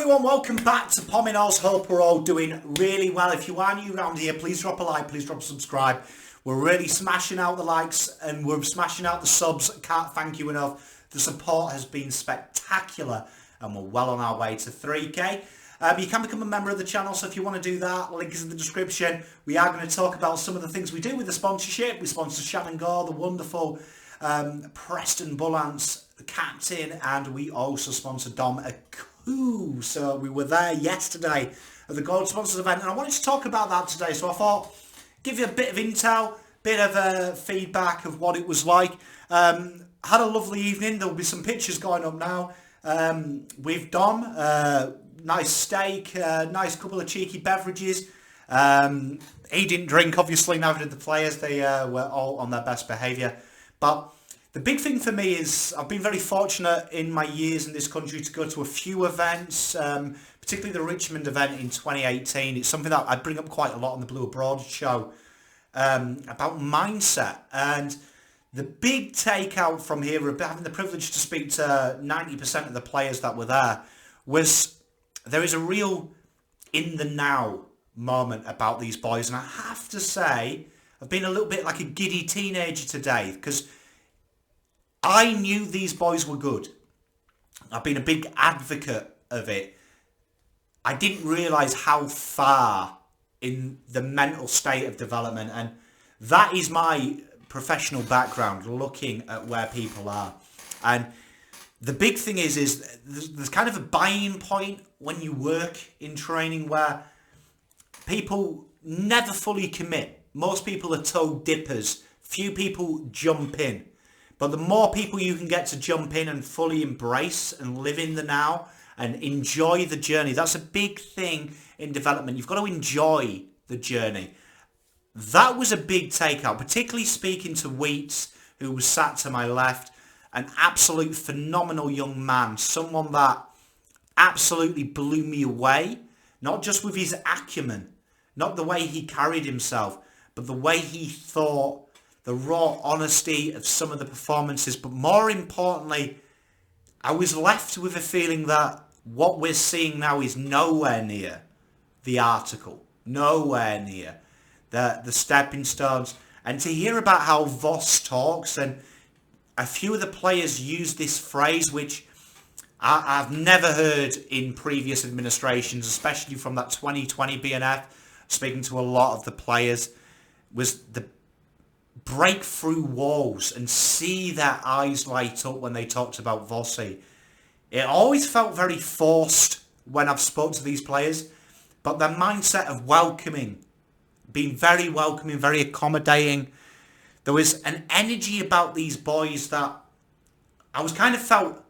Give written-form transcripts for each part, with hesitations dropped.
everyone, welcome back to Pominos. Hope we're all doing really well. If you are new around here, please drop a like, please drop a subscribe. We're really smashing out the likes and we're smashing out the subs. Can't thank you enough. The support has been spectacular and we're well on our way to 3k. You can become a member of the channel, so if you want to do that, link is in the description. We are going to talk about some of the things we do with the sponsorship. We sponsor Shannon Gore, the wonderful Preston Bullants, the captain, and we also sponsor Dom Aku. So we were there yesterday at the Gold Sponsors event, and I wanted to talk about that today. So I thought, give you a bit of intel, bit of feedback of what it was like. Had a lovely evening. There'll be some pictures going up now with Dom. Nice steak, nice couple of cheeky beverages. He didn't drink, obviously, neither did the players. They were all on their best behaviour. But the big thing for me is I've been very fortunate in my years in this country to go to a few events, particularly the Richmond event in 2018. It's something that I bring up quite a lot on the Blue Abroad show about mindset. And the big takeout from here, having the privilege to speak to 90% of the players that were there, was there is a real in the now moment about these boys. And I have to say, I've been a little bit like a giddy teenager today because I knew these boys were good. I've been a big advocate of it. I didn't realise how far in the mental state of development, and that is my professional background, looking at where people are. And the big thing is there's kind of a buying point when you work in training where people never fully commit. Most people are toe dippers. Few people jump in. But the more people you can get to jump in and fully embrace and live in the now and enjoy the journey, that's a big thing in development. You've got to enjoy the journey. That was a big takeout, particularly speaking to Wheats, who was sat to my left. An absolute phenomenal young man, someone that absolutely blew me away, not just with his acumen, not the way he carried himself, but the way he thought, the raw honesty of some of the performances. But more importantly, I was left with a feeling that what we're seeing now is nowhere near the article, nowhere near the stepping stones. And to hear about how Voss talks, and a few of the players use this phrase, which I've never heard in previous administrations, especially from that 2020 BNF, speaking to a lot of the players, was the break through walls and see their eyes light up when they talked about Vossi. It always felt very forced when I've spoken to these players, but their mindset of welcoming, being very welcoming, very accommodating. There was an energy about these boys that I was kind of felt,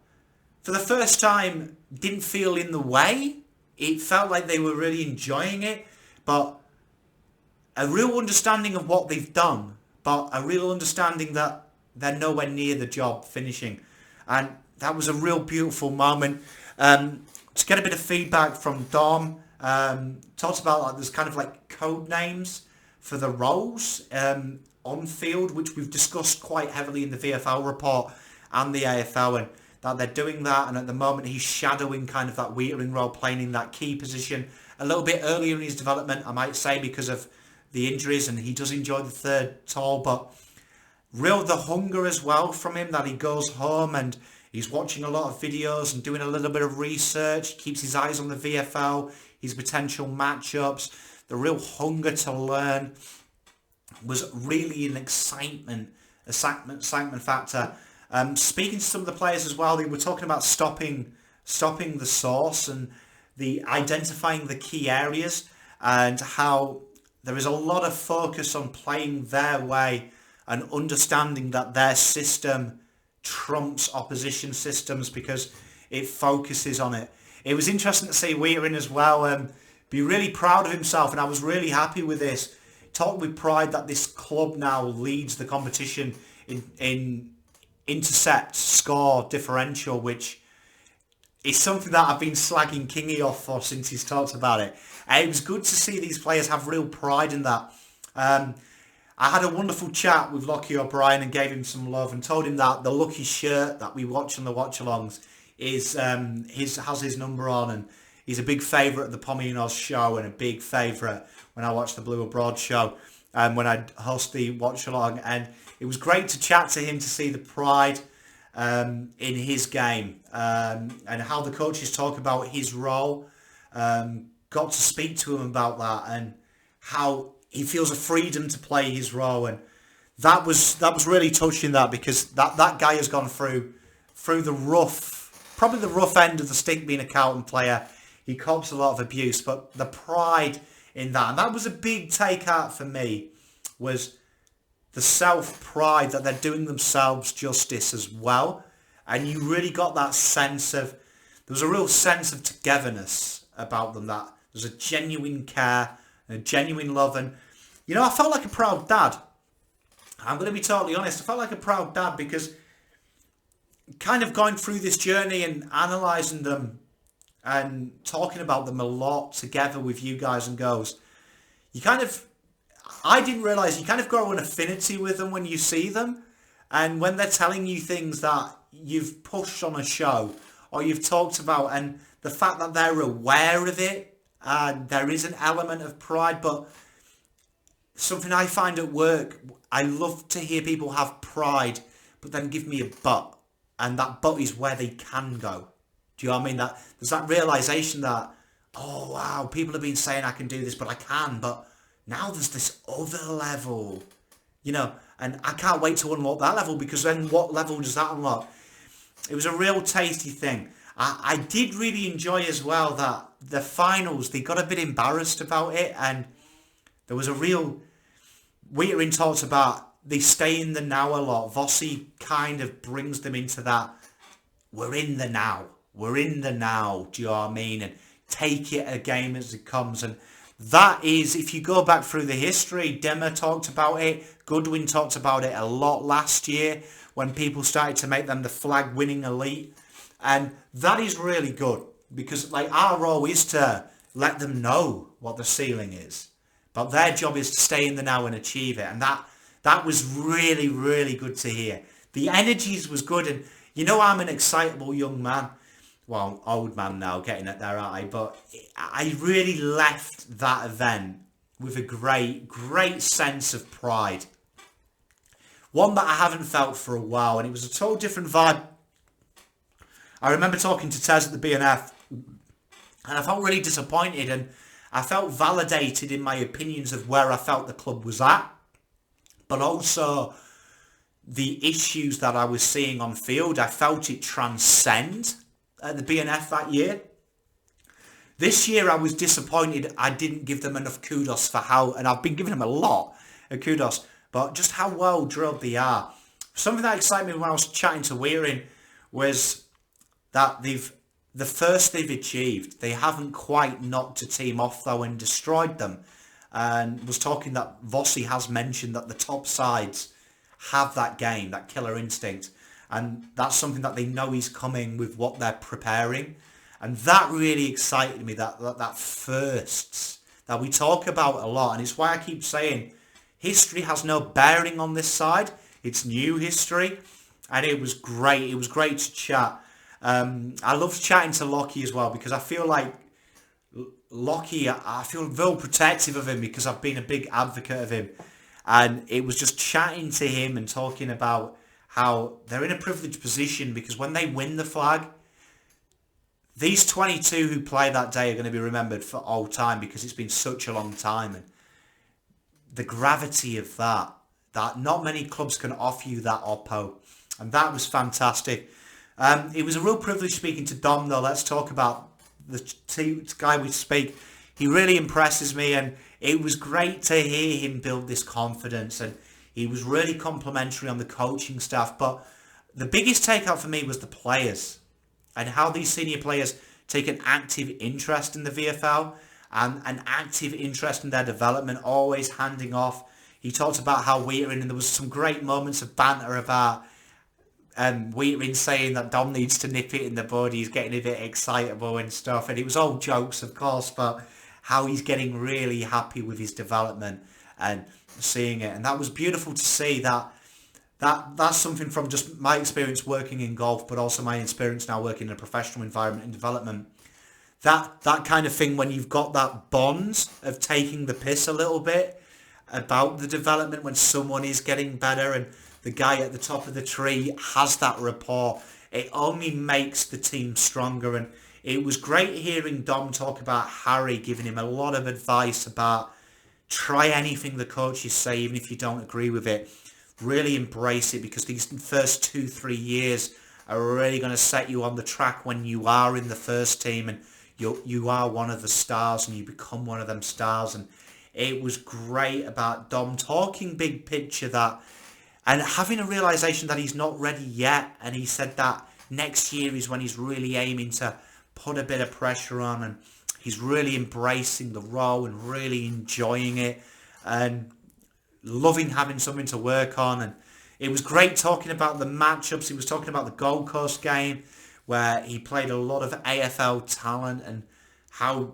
for the first time, didn't feel in the way. It felt like they were really enjoying it, but a real understanding of what they've done, but a real understanding that they're nowhere near the job finishing. And that was a real beautiful moment. To get a bit of feedback from Dom, talked about like there's kind of like code names for the roles on field, which we've discussed quite heavily in the VFL report and the AFL, and that they're doing that. And at the moment he's shadowing kind of that Wheatering role, playing in that key position a little bit earlier in his development, I might say, because of the injuries, and he does enjoy the third tall, but real the hunger as well from him, that he goes home and he's watching a lot of videos and doing a little bit of research, keeps his eyes on the VFL, his potential matchups, the real hunger to learn was really an excitement factor. Speaking to some of the players as well, they were talking about stopping the source and the identifying the key areas, and how there is a lot of focus on playing their way and understanding that their system trumps opposition systems because it focuses on it. It was interesting to see Wheatering as well be really proud of himself, and I was really happy with this. Talk with pride that this club now leads the competition in intercept, score, differential, which is something that I've been slagging Kingy off for since he's talked about it. And it was good to see these players have real pride in that. I had a wonderful chat with Lockie O'Brien and gave him some love and told him that the lucky shirt that we watch on the watch-alongs is has his number on, and he's a big favourite of the Pommy and Oz show and a big favourite when I watch the Blue Abroad show and when I host the watch along. And it was great to chat to him to see the pride in his game and how the coaches talk about his role. Got to speak to him about that and how he feels a freedom to play his role, and that was really touching, that because that guy has gone through the rough, probably the rough end of the stick being a Carlton player. He cops a lot of abuse, but the pride in that, and that was a big take out for me, was the self-pride that they're doing themselves justice as well. And you really got that sense of, there was a real sense of togetherness about them, that there's a genuine care, a genuine love. And, you know, I felt like a proud dad. I'm going to be totally honest. I felt like a proud dad because kind of going through this journey and analysing them and talking about them a lot together with you guys and girls, I didn't realise you kind of grow an affinity with them when you see them. And when they're telling you things that you've pushed on a show or you've talked about, and the fact that they're aware of it, and there is an element of pride. But something I find at work, I love to hear people have pride, but then give me a but. And that but is where they can go. Do you know what I mean? That there's that realisation that, oh wow, people have been saying I can do this, but I can. But now there's this other level, you know, and I can't wait to unlock that level, because then what level does that unlock? It was a real tasty thing. I did really enjoy as well that the finals, they got a bit embarrassed about it, and there was a real, Wheating talks about they stay in the now a lot. Vossi kind of brings them into that, we're in the now. We're in the now, do you know what I mean? And take it a game as it comes. And that is, if you go back through the history, Demmer talked about it, Goodwin talked about it a lot last year when people started to make them the flag winning elite. And that is really good, because like our role is to let them know what the ceiling is, but their job is to stay in the now and achieve it. And that was really, really good to hear. The energies was good. And you know, I'm an excitable young man. Well, old man now, getting it there, aren't I? But I really left that event with a great, great sense of pride. One that I haven't felt for a while, and it was a total different vibe. I remember talking to Tez at the BNF, and I felt really disappointed, and I felt validated in my opinions of where I felt the club was at, but also the issues that I was seeing on field. I felt it transcend at the BNF that year. This year I was disappointed I didn't give them enough kudos for how, and I've been giving them a lot of kudos, but just how well drilled they are. Something that excited me when I was chatting to Wearing was that the first they've achieved, they haven't quite knocked a team off though and destroyed them. And was talking that Vossi has mentioned that the top sides have that game, that killer instinct. And that's something that they know is coming with what they're preparing. And that really excited me, that firsts that we talk about a lot. And it's why I keep saying history has no bearing on this side. It's new history. And it was great. It was great to chat. I loved chatting to Lockie as well, because I feel like Lockie, I feel real protective of him because I've been a big advocate of him. And it was just chatting to him and talking about how they're in a privileged position, because when they win the flag, these 22 who play that day are going to be remembered for all time, because it's been such a long time. And the gravity of that not many clubs can offer you that oppo. And that was fantastic. It was a real privilege speaking to Dom, though. Let's talk about the guy we speak. He really impresses me, and it was great to hear him build this confidence, and he was really complimentary on the coaching staff. But the biggest takeout for me was the players, and how these senior players take an active interest in the VFL and an active interest in their development, always handing off. He talked about how Wheating, and there was some great moments of banter about Wheating saying that Dom needs to nip it in the bud. He's getting a bit excitable and stuff. And it was all jokes, of course, but how he's getting really happy with his development and seeing it. And that was beautiful to see. That's something from just my experience working in golf, but also my experience now working in a professional environment and development. that kind of thing when you've got that bond of taking the piss a little bit about the development when someone is getting better and the guy at the top of the tree has that rapport, it only makes the team stronger. And it was great hearing Dom talk about Harry, giving him a lot of advice about try anything the coaches say, even if you don't agree with it. Really embrace it, because these first 2-3 years are really going to set you on the track when you are in the first team and you are one of the stars and you become one of them stars. And it was great about Dom talking big picture that, and having a realization that he's not ready yet. And he said that next year is when he's really aiming to put a bit of pressure on, and he's really embracing the role and really enjoying it and loving having something to work on. And it was great talking about the matchups. He was talking about the Gold Coast game where he played a lot of AFL talent and how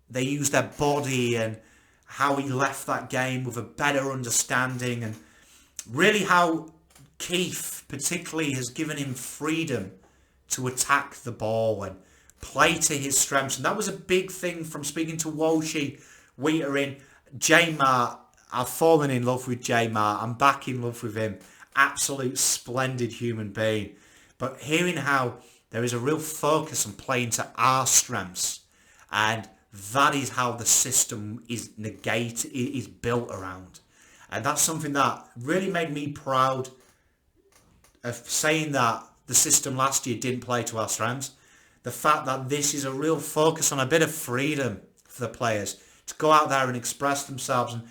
they used their body and how he left that game with a better understanding, and really how Keith particularly has given him freedom to attack the ball and play to his strengths. And that was a big thing from speaking to Walshy, Wheater, J-Mart. I've fallen in love with J-Mart. I'm back in love with him. Absolute splendid human being. But hearing how there is a real focus on playing to our strengths, and that is how the system is built around. And that's something that really made me proud of saying that the system last year didn't play to our strengths. The fact that this is a real focus on a bit of freedom for the players to go out there and express themselves. And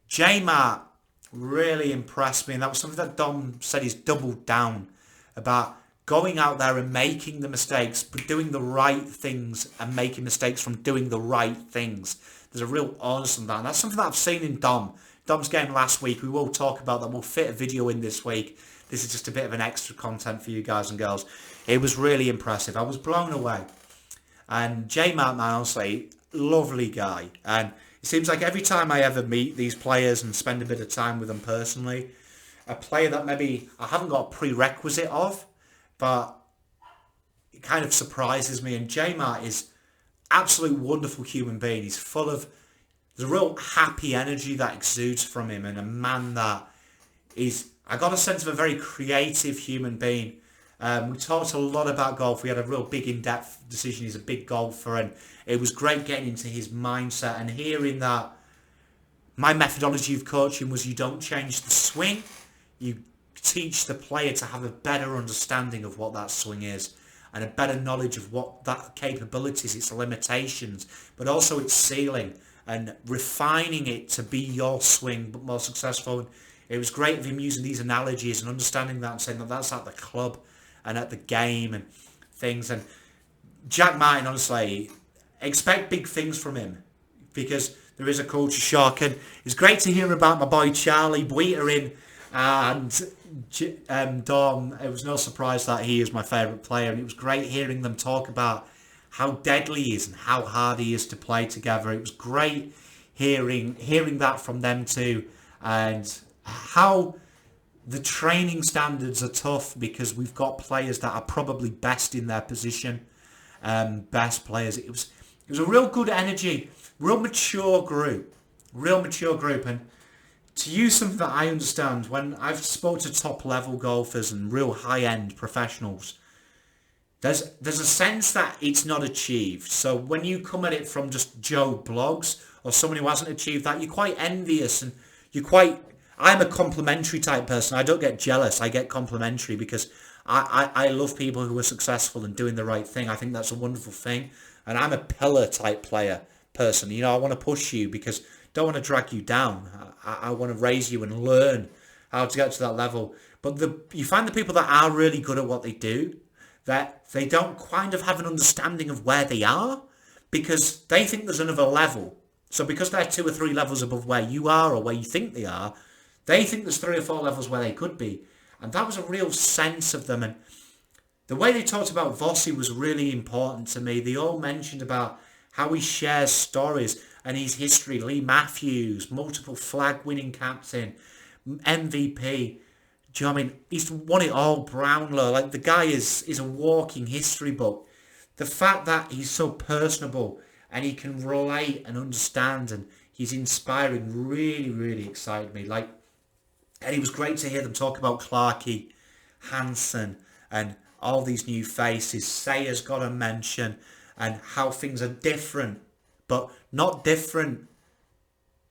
J-Mart really impressed me, and that was something that Dom said he's doubled down about, going out there and making the mistakes, but doing the right things and making mistakes from doing the right things. There's a real onus on that, and that's something that I've seen in Dom's game last week. We will talk about that. We'll fit a video in this week. This is just a bit of an extra content for you guys and girls. It was really impressive. I was blown away. And J-Mart, man, honestly, lovely guy. And it seems like every time I ever meet these players and spend a bit of time with them personally, a player that maybe I haven't got a prerequisite of, but it kind of surprises me. And J-Mart is absolute wonderful human being. He's full of, there's a real happy energy that exudes from him, and a man that is, I got a sense of a very creative human being. We talked a lot about golf. We had a real big in-depth decision. He's a big golfer, and it was great getting into his mindset and hearing that my methodology of coaching was you don't change the swing, you teach the player to have a better understanding of what that swing is and a better knowledge of what that capabilities, its limitations, but also its ceiling, and refining it to be your swing but more successful. And it was great of him using these analogies and understanding that and saying that that's at the club and at the game and things. And Jack Martin, honestly, expect big things from him, because there is a culture shock. And it's great to hear about my boy Charlie Wheater and Dom. It was no surprise that he is my favourite player, and it was great hearing them talk about how deadly he is and how hard he is to play together. It was great hearing that from them too, and how the training standards are tough, because we've got players that are probably best in their position, best players. It was a real good energy, real mature group. And to use something that I understand, when I've spoken to top level golfers and real high end professionals, there's a sense that it's not achieved. So when you come at it from just Joe Blogs or someone who hasn't achieved that, you're quite envious, and I'm a complimentary type person. I don't get jealous. I get complimentary, because I love people who are successful and doing the right thing. I think that's a wonderful thing. And I'm a pillar type person. You know, I want to push you because I don't want to drag you down. I want to raise you and learn how to get to that level. But you find the people that are really good at what they do, that they don't kind of have an understanding of where they are, because they think there's another level. So because they're 2 or 3 levels above where you are or where you think they are, they think there's 3 or 4 levels where they could be. And that was a real sense of them. And the way they talked about Vossi was really important to me. They all mentioned about how he shares stories and his history. Lee Matthews, multiple flag winning captain, MVP. Do you know what I mean? He's won it all, Brownlow. Like, the guy is a walking history book. the fact that he's so personable and he can relate and understand and he's inspiring really, really excited me. Like, and it was great to hear them talk about Clarkey, Hansen, and all these new faces. Sayer's got a mention, and how things are different, but not different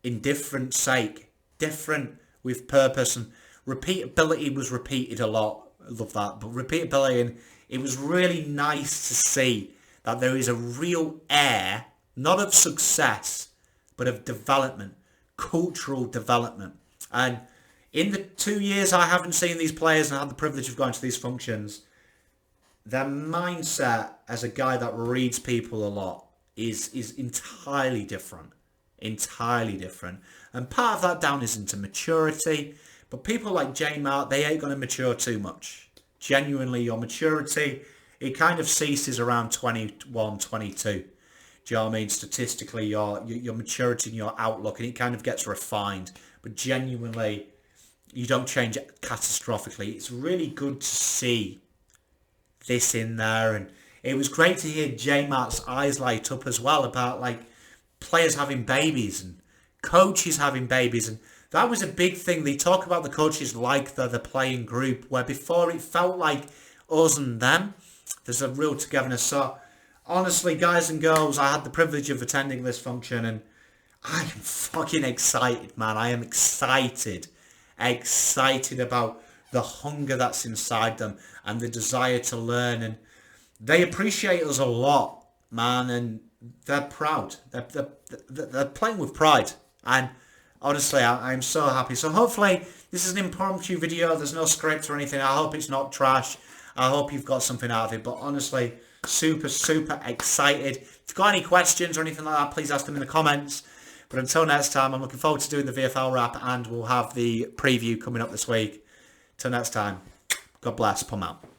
in different sake, different with purpose. And repeatability was repeated a lot. I love that. But repeatability, and it was really nice to see that there is a real air, not of success, but of development, cultural development. And in the 2 years I haven't seen these players and had the privilege of going to these functions, their mindset as a guy that reads people a lot is entirely different. Entirely different. And part of that down is into maturity. But people like J Mart, they ain't going to mature too much. Genuinely, your maturity, it kind of ceases around 21, 22. Do you know what I mean? Statistically, your maturity and your outlook, and it kind of gets refined. But genuinely, you don't change it catastrophically. It's really good to see this in there. And it was great to hear J Mart's eyes light up as well about like players having babies and coaches having babies. And that was a big thing. They talk about the coaches like the playing group, where before it felt like us and them. There's a real togetherness. So honestly, guys and girls, I had the privilege of attending this function, and I am fucking excited, man. I am excited about the hunger that's inside them and the desire to learn. And they appreciate us a lot, man, and they're proud. They're playing with pride. And honestly, I'm so happy. So hopefully this is an impromptu video. There's no script or anything. I hope it's not trash. I hope you've got something out of it. But honestly, super, super excited. If you've got any questions or anything like that, please ask them in the comments. But until next time, I'm looking forward to doing the VFL wrap, and we'll have the preview coming up this week. Till next time, God bless. Pum out.